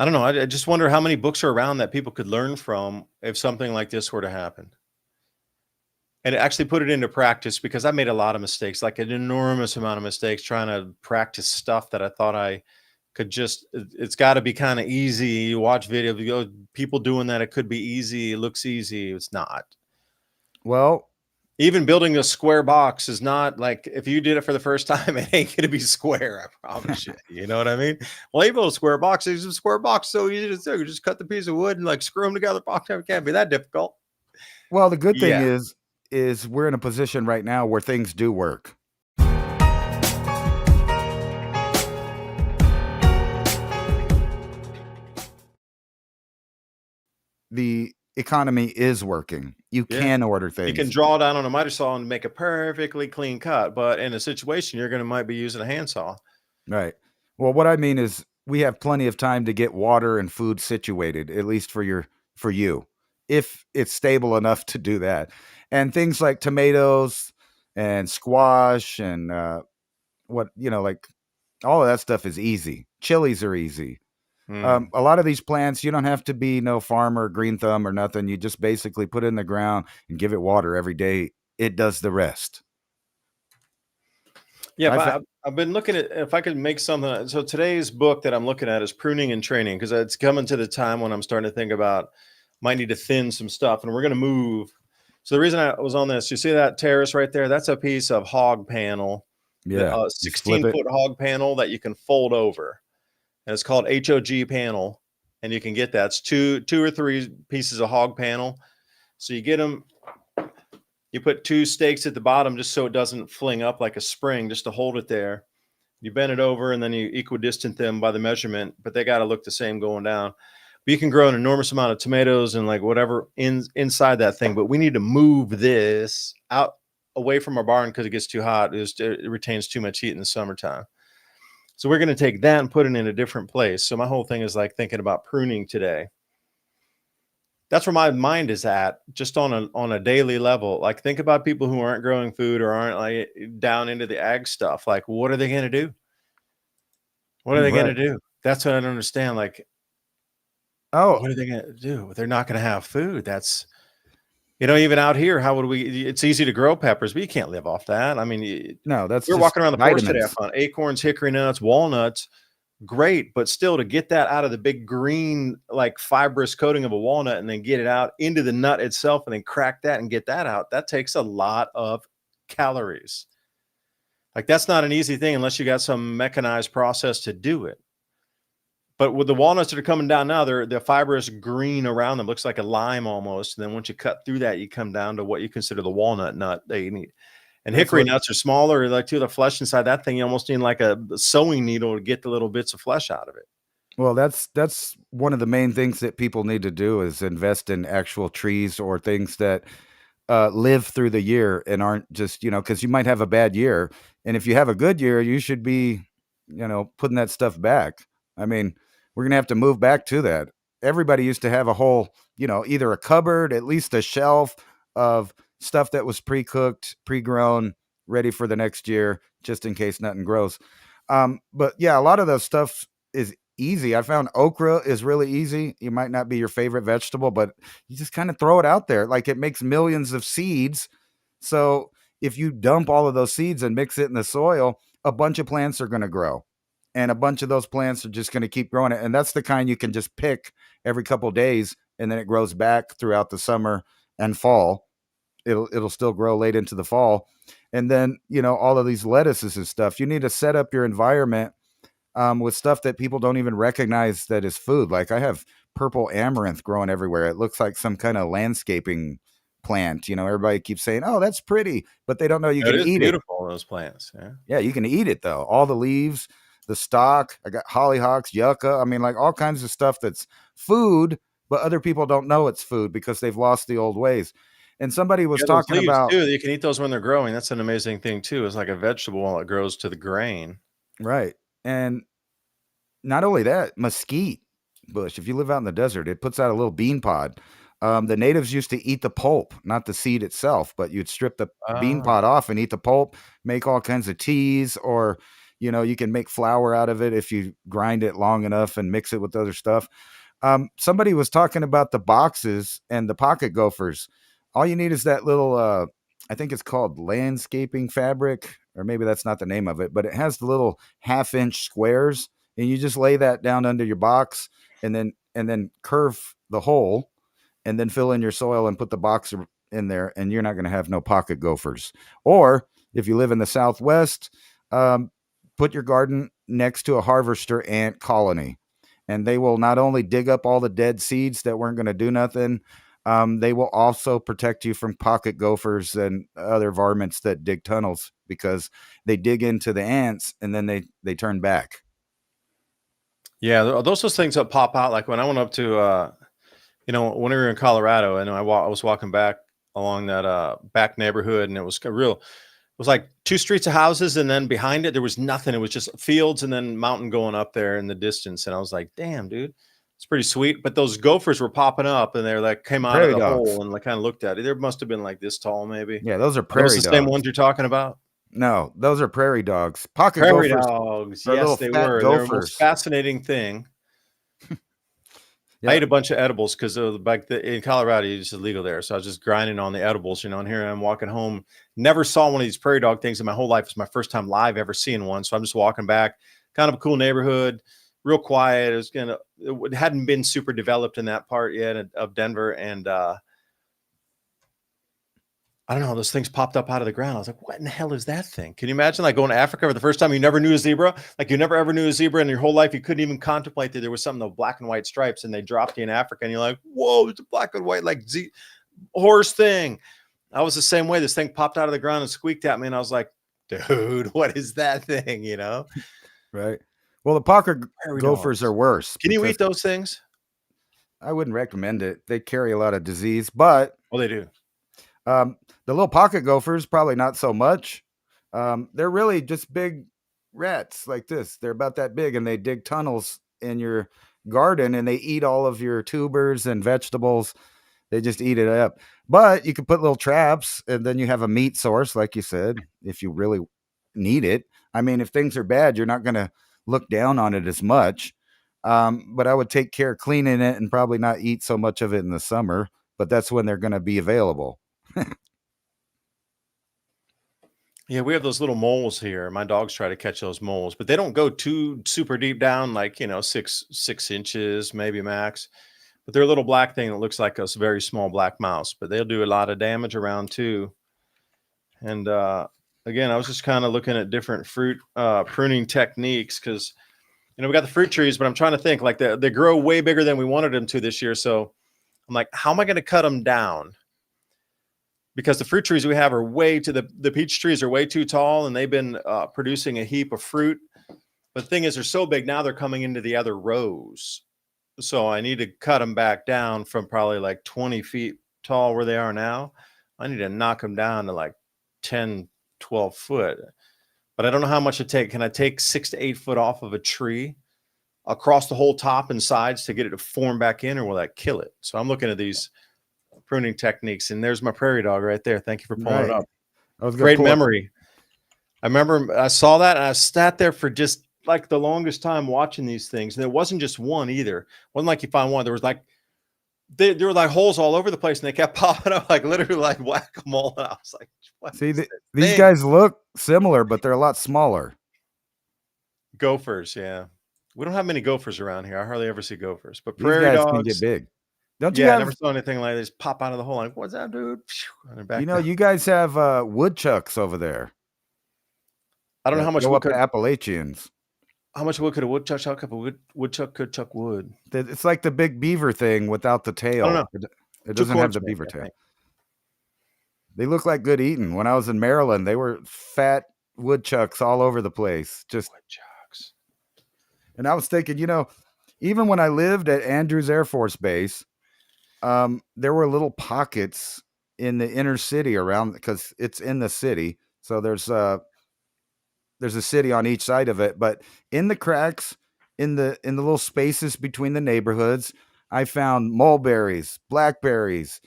I don't know. I just wonder how many books are around that people could learn from if something like this were to happen. And actually put it into practice, because I made a lot of mistakes, like an enormous amount of mistakes trying to practice stuff that I thought I could just, it's got to be kind of easy. You watch video, you go, people doing that, it could be easy. It looks easy. It's not. Well, Even building a square box is not like, if you did it for the first time, it ain't going to be square. I promise you. You know what I mean? Well, you build a square box. It's a square box. So easy to do. You just cut the piece of wood and like screw them together. Box. It can't be that difficult. well, the good thing Yeah. is we're in a position right now where things do work. The economy is working. You Yeah. can order You can things. draw down on a miter saw and make a perfectly clean cut, but in a situation, you're going to might be using a handsaw. Right. Well, what I mean is we have plenty of time to get water and food situated, at least for you, if it's stable enough to do that. And things like tomatoes and squash and like all of that stuff is easy. Chilies are easy. Hmm. A lot of these plants, you don't have to be no farmer, green thumb, or nothing. You just basically put it in the ground and give it water every day. It does the rest. Yeah, I fa- I've been looking at if I could make something. So today's book that I'm looking at is Pruning and Training, because it's coming to the time when I'm starting to think about might need to thin some stuff, and we're going to move. So the reason I was on this, you see that terrace right there? That's a piece of hog panel, yeah, a just flip it. 16-foot hog panel that you can fold over, and it's called HOG panel, and you can get that. It's two or three pieces of hog panel. So you get them. You put two stakes at the bottom just so it doesn't fling up like a spring, just to hold it there. You bend it over and then you equidistant them by the measurement, but they got to look the same going down. But you can grow an enormous amount of tomatoes and like whatever inside that thing. But we need to move this out away from our barn because it gets too hot. It retains too much heat in the summertime. So we're going to take that and put it in a different place. So my whole thing is like thinking about pruning today. That's where my mind is at, just on a daily level. Like think about people who aren't growing food or aren't like down into the ag stuff. Like what are they going to do? What are they going to Right. do? That's what I don't understand. Like, Oh, what are they going to do? They're not going to have food. That's, even out here, how would we? It's easy to grow peppers, but you can't live off that. I mean, no, that's we were just walking around the forest today. I vitamins. found acorns, hickory nuts, walnuts. Great, but still to get that out of the big green, like fibrous coating of a walnut and then get it out into the nut itself and then crack that and get that out, that takes a lot of calories. Like that's not an easy thing unless you got some mechanized process to do it. But with the walnuts that are coming down now, they're the fibrous green around them, looks like a lime almost. And then once you cut through that, you come down to what you consider the walnut nut that you need. And That's hickory what nuts are smaller, like to the flesh inside that thing. You almost need like a sewing needle to get the little bits of flesh out of it. Well, that's one of the main things that people need to do is invest in actual trees or things that live through the year and aren't just, because you might have a bad year. And if you have a good year, you should be, putting that stuff back. I mean, we're going to have to move back to that. Everybody used to have a whole, either a cupboard, at least a shelf of stuff that was pre-cooked, pre-grown, ready for the next year, just in case nothing grows. But yeah, a lot of those stuff is easy. I found okra is really easy. It might not be your favorite vegetable, but you just kind of throw it out there. Like it makes millions of seeds. So if you dump all of those seeds and mix it in the soil, a bunch of plants are going to grow. And a bunch of those plants are just going to keep growing it. And that's the kind you can just pick every couple of days and then it grows back throughout the summer and fall. It'll still grow late into the fall. And then, all of these lettuces and stuff, you need to set up your environment with stuff that people don't even recognize that is food. Like I have purple amaranth growing everywhere. It looks like some kind of landscaping plant. Everybody keeps saying, "Oh, that's pretty," but they don't know you It can is eat it. beautiful, those plants. Yeah. Yeah, you can eat it though. All the leaves, the stalk. I got hollyhocks, yucca. I mean, like all kinds of stuff that's food, but other people don't know it's food because they've lost the old ways. And somebody was Yeah, those talking leaves about too, you can eat those when they're growing. That's an amazing thing too. It's like a vegetable while it grows to the grain. right, and not only that, mesquite bush. If you live out in the desert, it puts out a little bean pod. The natives used to eat the pulp, not the seed itself, but you'd strip the bean Ah. pod off and eat the pulp, make all kinds of teas, or You can make flour out of it if you grind it long enough and mix it with other stuff. Somebody was talking about the boxes and the pocket gophers. All you need is that little, I think it's called landscaping fabric, or maybe that's not the name of it, but it has the little 1/2 inch squares, and you just lay that down under your box, and then curve the hole, and then fill in your soil and put the box in there, and you're not going to have no pocket gophers. Or if you live in the Southwest, um, put your garden next to a harvester ant colony, and they will not only dig up all the dead seeds that weren't going to do nothing, they will also protect you from pocket gophers and other varmints that dig tunnels, because they dig into the ants and then they turn back. Yeah, those things that pop out. Like when I went up to, when we were in Colorado, and I was walking back along that back neighborhood, and it was it was like two streets of houses, and then behind it there was nothing. It was just fields and then mountain going up there in the distance. And I was like, damn, dude, it's pretty sweet. But those gophers were popping up, and they're like came out of Prairie the dogs. hole, and like kind of looked at it. There must have been like this tall, maybe. Yeah, those are Are those prairie the same dogs. ones you're talking about? No, those are prairie dogs. Pocket Prairie gophers dogs. are little Yes, they fat were. They're the most gophers. fascinating thing. I Yeah. ate a bunch of edibles because in Colorado, it's illegal there. So I was just grinding on the edibles, and here I'm walking home. Never saw one of these prairie dog things in my whole life. It's my first time live ever seeing one. So I'm just walking back, kind of a cool neighborhood, real quiet. It hadn't been super developed in that part yet of Denver. And I don't know, those things popped up out of the ground. I was like, what in the hell is that thing? Can you imagine like going to Africa for the first time? You never knew a zebra. Like you never ever knew a zebra in your whole life. You couldn't even contemplate that there was something of black and white stripes, and they dropped you in Africa, and you're like, whoa, it's a black and white like horse thing. I was the same way. This thing popped out of the ground and squeaked at me, and I was like, dude, what is that thing? Right. Well, the pocket Prairie gophers dogs. are worse. Can you because eat those things? I wouldn't recommend it. They carry a lot of disease, but Well, they do. the little pocket gophers, probably not so much. They're really just big rats like this. They're about that big, and they dig tunnels in your garden, and they eat all of your tubers and vegetables. They just eat it up. But you can put little traps, and then you have a meat source, like you said, if you really need it. I mean, if things are bad, you're not going to look down on it as much. But I would take care cleaning it and probably not eat so much of it in the summer. But that's when they're going to be available. Yeah, we have those little moles here. My dogs try to catch those moles, but they don't go too super deep down, like 6 inches, maybe max. But they're a little black thing that looks like a very small black mouse, but they'll do a lot of damage around too. And again, I was just kind of looking at different fruit pruning techniques, because we got the fruit trees, but I'm trying to think, like they grow way bigger than we wanted them to this year. So I'm like, how am I going to cut them down? Because the fruit trees we have are the peach trees are way too tall, and they've been producing a heap of fruit. But the thing is, they're so big now, they're coming into the other rows. So I need to cut them back down from probably like 20 feet tall where they are now. I need to knock them down to like 10, 12 foot. But I don't know how much it takes. Can I take 6 to 8 foot off of a tree across the whole top and sides to get it to form back in, or will that kill it? So I'm looking at these pruning techniques, and there's my prairie dog right there. Thank you for pulling it up. I was Great memory. I remember I saw that, and I sat there for just like the longest time watching these things. And there wasn't just one either. It wasn't like you find one. There was like there were like holes all over the place, and they kept popping up, like literally like whack-a-mole. And I was like, what See, is this these thing? guys look similar, but they're a lot smaller. Gophers, yeah. We don't have many gophers around here. I hardly ever see gophers, but These prairie guys dogs can get big. Don't you I have? never saw anything like this pop out of the hole. Like, what's that, dude? And they're back down. You guys have woodchucks over there. I don't know how much go wood up the Appalachians. how much wood could a woodchuck chuck up? A woodchuck could chuck wood. It's like the big beaver thing without the tail. I don't know. It doesn't have the beaver tail. They look like good eating. When I was in Maryland, they were fat woodchucks all over the place. Just woodchucks. And I was thinking, even when I lived at Andrews Air Force Base, there were little pockets in the inner city around, because it's in the city. So there's a city on each side of it, but in the cracks, in the little spaces between the neighborhoods, I found mulberries, blackberries,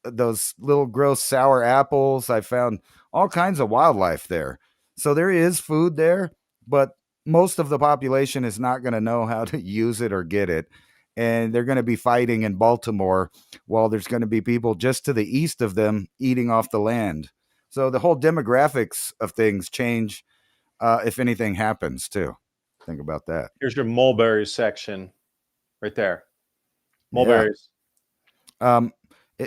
those little gross sour apples. I found all kinds of wildlife there. So there is food there, but most of the population is not going to know how to use it or get it. And they're going to be fighting in Baltimore while there's going to be people just to the east of them eating off the land. So the whole demographics of things change if anything happens too. Think about that. Here's your mulberries section right there. Yeah. Mulberries.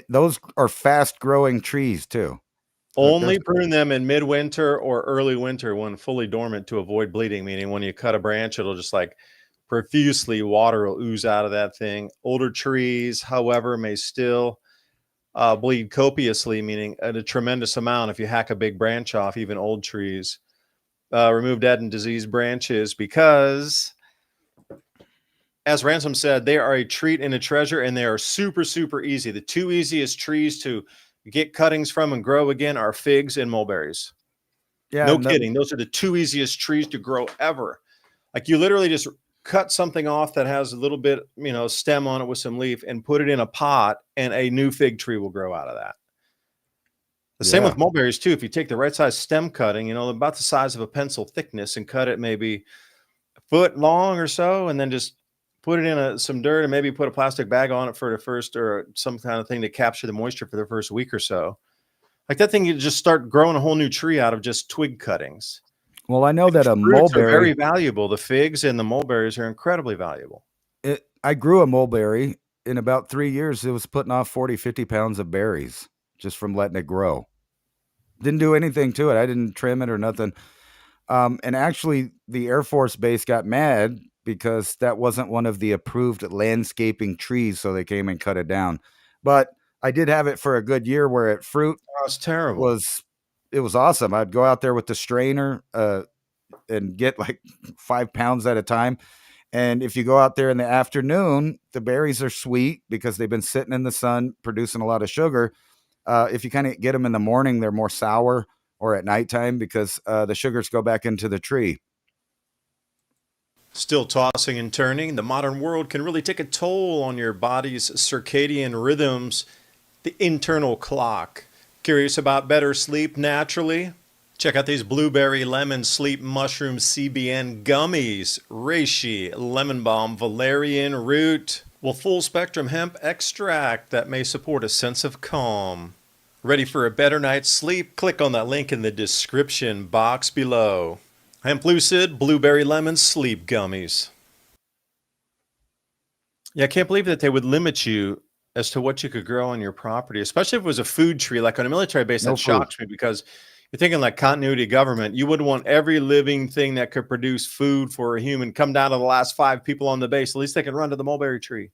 Those are fast growing trees too. Only prune them in midwinter or early winter when fully dormant to avoid bleeding, meaning when you cut a branch, it'll just like profusely water will ooze out of that thing. Older trees, however, may still bleed copiously, meaning at a tremendous amount if you hack a big branch off, even old trees. Remove dead and diseased branches because, as Ransom said, they are a treat and a treasure, and they are super, super easy. The two easiest trees to get cuttings from and grow again are figs and mulberries. Yeah, no kidding. Those are the two easiest trees to grow ever. Like you literally just cut something off that has a little bit, stem on it with some leaf and put it in a pot and a new fig tree will grow out of that. The same with mulberries too. If you take the right size stem cutting, about the size of a pencil thickness and cut it maybe a foot long or so, and then just put it in some dirt and maybe put a plastic bag on it for the first or some kind of thing to capture the moisture for the first week or so. Like that thing, you just start growing a whole new tree out of just twig cuttings. Well, I know that a Fruits mulberry are very valuable. The figs and the mulberries are incredibly valuable. I grew a mulberry. In about 3 years, it was putting off 40, 50 pounds of berries just from letting it grow. Didn't do anything to it. I didn't trim it or nothing. And actually, the Air Force Base got mad because that wasn't one of the approved landscaping trees, so they came and cut it down. But I did have it for a good year where fruit was terrible. It was awesome. I'd go out there with the strainer and get like 5 pounds at a time. And if you go out there in the afternoon, the berries are sweet because they've been sitting in the sun producing a lot of sugar. If you kind of get them in the morning, they're more sour, or at nighttime because the sugars go back into the tree. Still tossing and turning, the modern world can really take a toll on your body's circadian rhythms, the internal clock. Curious about better sleep naturally? Check out these blueberry lemon sleep mushroom CBN gummies. Reishi, lemon balm, valerian root, full spectrum hemp extract that may support a sense of calm. Ready for a better night's sleep? Click on that link in the description box below. Hemp Lucid Blueberry Lemon Sleep Gummies. Yeah, I can't believe that they would limit you as to what you could grow on your property, especially if it was a food tree. Like on a military base, that shocks me because you're thinking like continuity of government. You would want every living thing that could produce food for a human come down to the last 5 people on the base. At least they can run to the mulberry tree,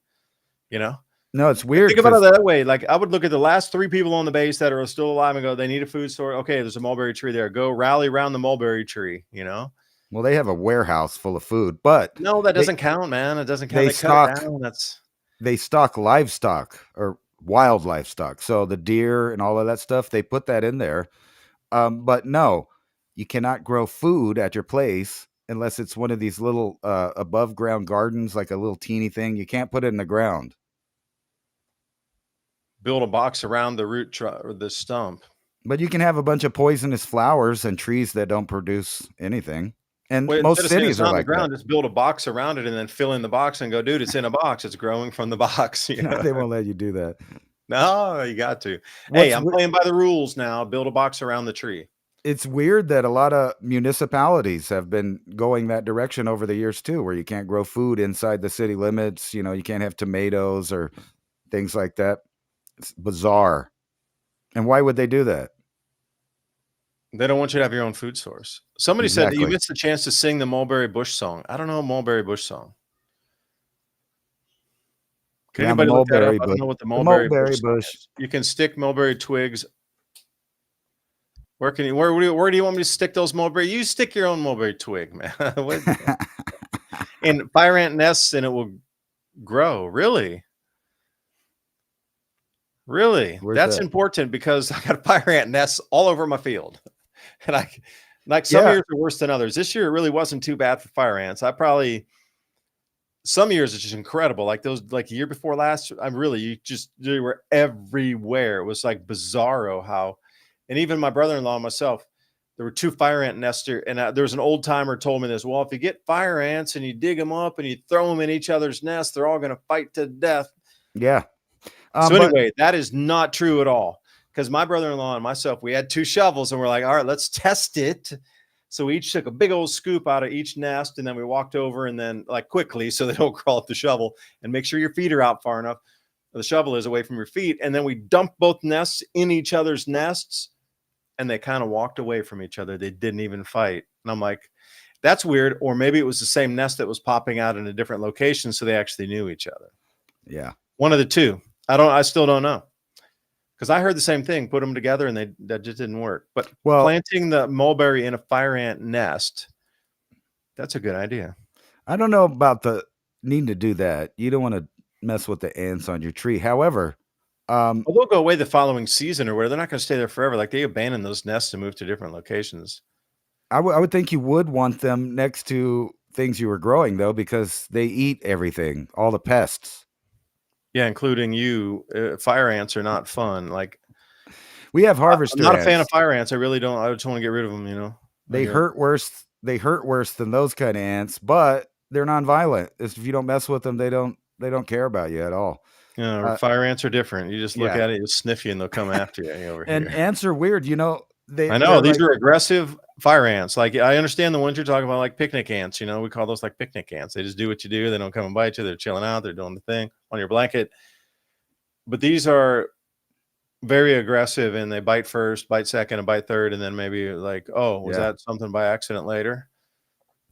No, it's weird. Think about it that way. Like I would look at the last 3 people on the base that are still alive and go, they need a food store. Okay, there's a mulberry tree there. Go rally around the mulberry tree, Well, they have a warehouse full of food, but no, that doesn't count, man. It doesn't count. They cut it down. They stock livestock or wild livestock. So the deer and all of that stuff, they put that in there. But no, you cannot grow food at your place unless it's one of these little above ground gardens, like a little teeny thing. You can't put it in the ground. Build a box around the root or the stump. But you can have a bunch of poisonous flowers and trees that don't produce anything. And Well, most cities are like ground, that. just build a box around it and then fill in the box and go, dude, it's in a box. It's growing from the box. They won't let you do that. No, you got to. Hey, I'm playing by the rules now. Build a box around the tree. It's weird that a lot of municipalities have been going that direction over the years too, where you can't grow food inside the city limits. You can't have tomatoes or things like that. It's bizarre. And why would they do that? They don't want you to have your own food source. Somebody said that you missed the chance to sing the Mulberry Bush song. I don't know a Mulberry Bush song. Can anybody look that up? I don't know what the Mulberry Bush is. You can stick mulberry twigs. Where do you want me to stick those mulberry? You stick your own mulberry twig, man. And fire ant nests and it will grow. Really? Really? That's important because I got fire ant nests all over my field. And some years are worse than others. This year it really wasn't too bad for fire ants. Some years it's just incredible. Like the year before last, they were everywhere. It was like bizarro how, and even my brother-in-law and myself, there were 2 fire ant nests here, and there was an old timer told me this. Well, if you get fire ants and you dig them up and you throw them in each other's nests, they're all going to fight to death. Yeah. So But anyway, that is not true at all. Because my brother-in-law and myself, we had 2 shovels, and we're like, all right, let's test it. So we each took a big old scoop out of each nest, and then we walked over, and then like quickly, so they don't crawl up the shovel, and make sure your feet are out far enough. The shovel is away from your feet, and then we dumped both nests in each other's nests, and they kind of walked away from each other. They didn't even fight. And I'm like, that's weird. Or maybe it was the same nest that was popping out in a different location, so they actually knew each other. Yeah. One of the two. I still don't know. Because I heard the same thing, put them together, and that just didn't work. But planting the mulberry in a fire ant nest, that's a good idea. I don't know about the need to do that. You don't want to mess with the ants on your tree. However, well, they'll go away the following season or where they're not going to stay there forever. Like they abandon those nests and move to different locations. I would think you would want them next to things you were growing, though, because they eat everything, all the pests. Yeah, including you. Fire ants are not fun. Like we have harvester ants. I'm not a fan of fire ants. I really don't. I just want to get rid of them, you know. They hurt worse. They hurt worse than those kind of ants, but they're nonviolent. If you don't mess with them, they don't care about you at all. Yeah, fire ants are different. You just look at it, you sniff you, and they'll come after you over here. And ants are weird, you know. I know these are aggressive fire ants. Like I understand the ones you're talking about, like picnic ants. You know, we call those like picnic ants. They just do what you do. They don't come and bite you. They're chilling out. They're doing the thing on your blanket. But these are very aggressive, and they bite first, bite second, and bite third, and then maybe like, oh, was that something by accident later?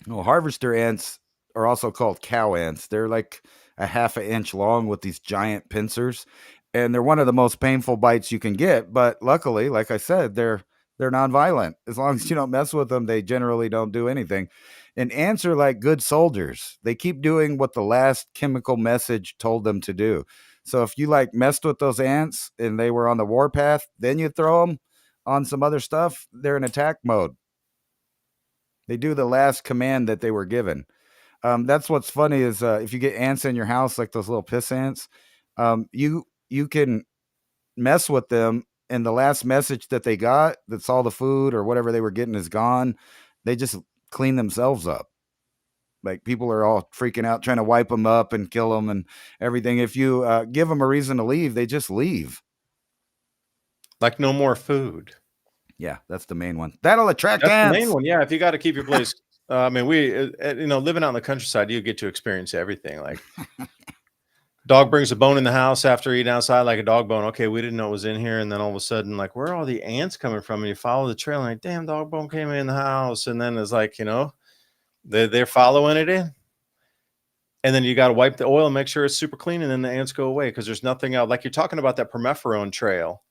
Well, harvester ants are also called cow ants. They're like a half an inch long with these giant pincers, and they're one of the most painful bites you can get. But luckily, like I said, they're nonviolent. As long as you don't mess with them, they generally don't do anything. And ants are like good soldiers. They keep doing what the last chemical message told them to do. So if you like messed with those ants and they were on the warpath, then you throw them on some other stuff, they're in attack mode. They do the last command that they were given. That's what's funny is if you get ants in your house, like those little piss ants, you can mess with them, and the last message that they got, that's all the food or whatever they were getting is gone. They just clean themselves up. Like people are all freaking out, trying to wipe them up and kill them and everything. If you give them a reason to leave, they just leave. Like no more food. Yeah, that's the main one. That'll attract ants. The main one. Yeah, if you got to keep your place. I mean, living out in the countryside, you get to experience everything. Like dog brings a bone in the house after eating outside, like a dog bone. Okay, we didn't know it was in here. And then all of a sudden, like, where are all the ants coming from? And you follow the trail and like, damn, dog bone came in the house. And then it's like, you know, they're following it in. And then you got to wipe the oil and make sure it's super clean. And then the ants go away because there's nothing out. Like you're talking about that permethrin trail.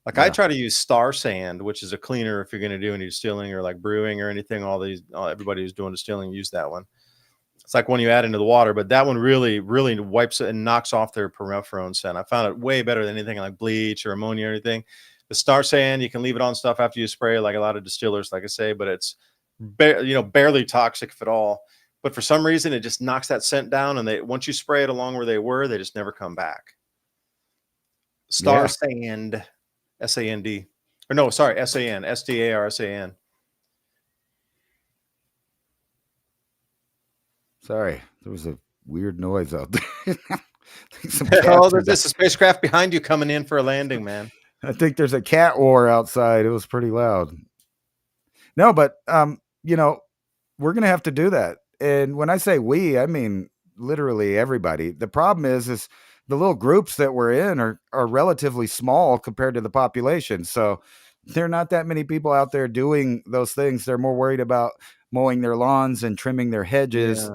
Like I try to use star sand, which is a cleaner if you're going to do any distilling or like brewing or anything. Everybody who's doing distilling use that one. It's like when you add into the water, but that one really, really wipes it and knocks off their permethrin scent. I found it way better than anything like bleach or ammonia or anything. The star sand, you can leave it on stuff after you spray, like a lot of distillers, like I say, but it's barely toxic if at all. But for some reason, it just knocks that scent down, and once you spray it along where they were, they just never come back. Star sand. S-A-N-D. Or no, sorry, S-A-N. S-D-A-R-S-A-N. Sorry, there was a weird noise out there. There's a spacecraft behind you coming in for a landing, man. I think there's a cat war outside. It was pretty loud. No, but, we're going to have to do that. And when I say we, I mean literally everybody. The problem is the little groups that we're in are relatively small compared to the population. So there are not that many people out there doing those things. They're more worried about mowing their lawns and trimming their hedges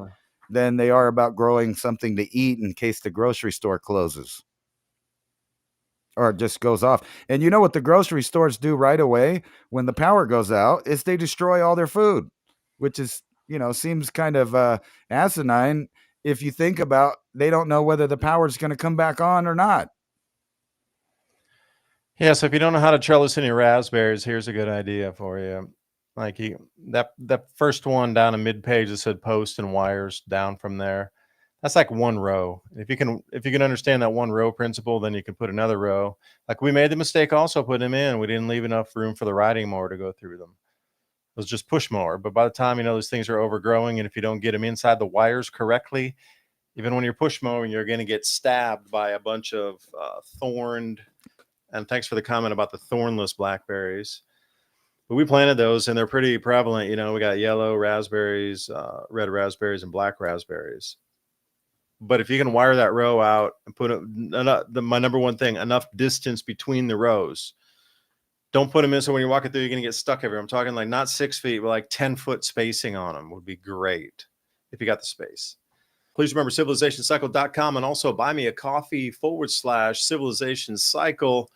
than they are about growing something to eat in case the grocery store closes or just goes off. And you know what the grocery stores do right away when the power goes out is they destroy all their food, which is, seems kind of asinine. If you think about, they don't know whether the power is going to come back on or not. Yeah, so if you don't know how to trellis any raspberries, here's a good idea for you. Like that first one down a mid-page that said post and wires down from there. That's like one row. If you can understand that one row principle, then you can put another row. Like we made the mistake also putting them in. We didn't leave enough room for the riding mower to go through them. was just push mower. But by the time, those things are overgrowing, and if you don't get them inside the wires correctly, even when you're push mowing, you're going to get stabbed by a bunch of thorned. And thanks for the comment about the thornless blackberries. But we planted those, and they're pretty prevalent. We got yellow raspberries, red raspberries, and black raspberries. But if you can wire that row out and put my number one thing, enough distance between the rows. Don't put them in so when you're walking through, you're going to get stuck everywhere. I'm talking like not 6 feet, but like 10-foot spacing on them would be great if you got the space. Please remember civilizationcycle.com, and also buy me a coffee /civilization cycle.